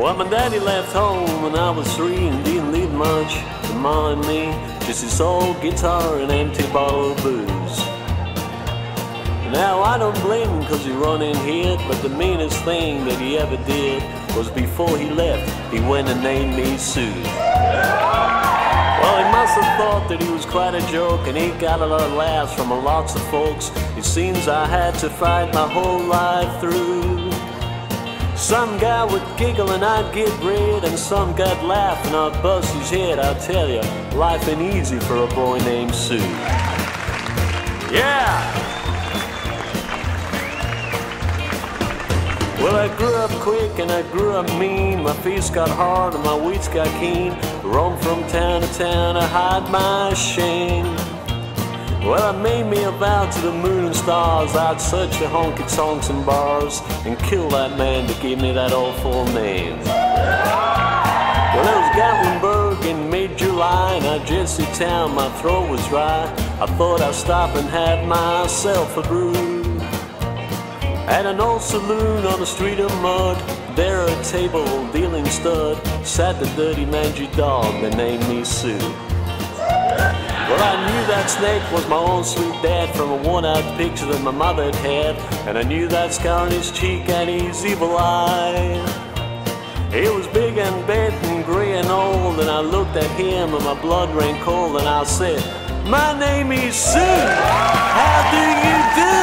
Well, my daddy left home when I was 3 and didn't leave much to Ma and me. Just his old guitar and empty bottle of booze. Now I don't blame him cause he run and hid, but the meanest thing that he ever did was before he left, he went and named me Sue. Well, he must have thought that he was quite a joke, and he got a lot of laughs from lots of folks. It seems I had to fight my whole life through. Some guy would giggle and I'd get red, and some guy'd laugh and I'd bust his head. I tell you, life ain't easy for a boy named Sue. Yeah! Well, I grew up quick and I grew up mean. My face got hard and my wits got keen. Roamed from town to town to hide my shame. Well, I made me a vow to the moon and stars I'd search the honky-tonks and bars and kill that man that gave me that awful name. Well, it was Gatlinburg in mid-July, and I just hit town, my throat was dry. I thought I'd stop and have myself a brew. At an old saloon on the street of mud, there at a table dealing stud, sat the dirty mangy dog that named me Sue. Well, I knew that snake was my own sweet dad from a worn-out picture that my mother had had, and I knew that scar on his cheek and his evil eye. He was big and bent and gray and old, and I looked at him and my blood ran cold, and I said, "My name is Sue, how do you do?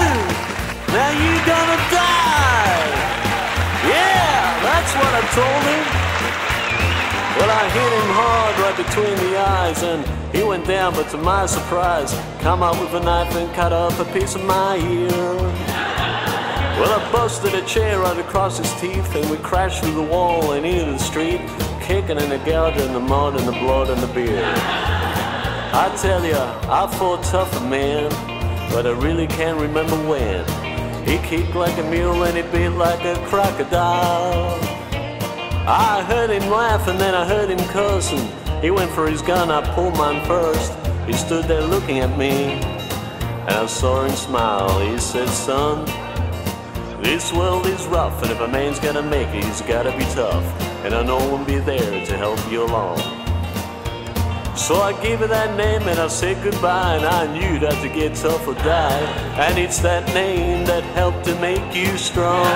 Now you gonna die." Yeah, that's what I told him. Well, I hit him hard right between the eyes, and he went down, but to my surprise, come out with a knife and cut off a piece of my ear. Well, I busted a chair right across his teeth, and we crashed through the wall and into the street, kicking in the gutter and the mud and the blood and the beer. I tell ya, I fought tougher, man, but I really can't remember when. He kicked like a mule and he bit like a crocodile. I heard him laugh and then I heard him cursing. He went for his gun, I pulled mine first. He stood there looking at me, and I saw him smile. He said, "Son, this world is rough, and if a man's gonna make it, he's gotta be tough. And I know I won't be there to help you along." So I gave her that name and I said goodbye, and I knew that to get tough or die. And it's that name that helped to make you strong.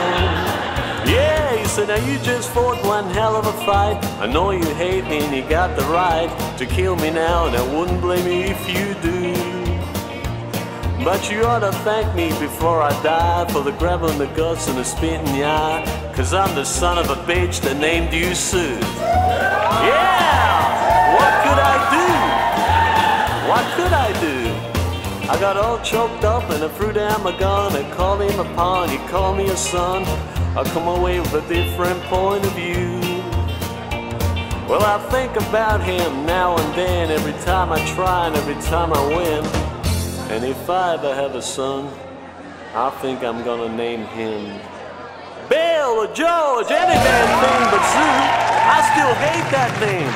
Yeah, he said, "Now you just fought one hell of a fight. I know you hate me and you got the right to kill me now, and I wouldn't blame you if you do. But you ought to thank me before I die for the gravel in the guts and the spit in the eye, 'cause I'm the son of a bitch that named you Sue." Yeah! What could I do? What could I do? I got all choked up and I threw down my gun. I called him a pawn, he called me a son. I come away with a different point of view. Well, I think about him now and then, every time I try and every time I win. And if I ever have a son, I think I'm gonna name him Bill or George, any damn thing but Sue. I still hate that name.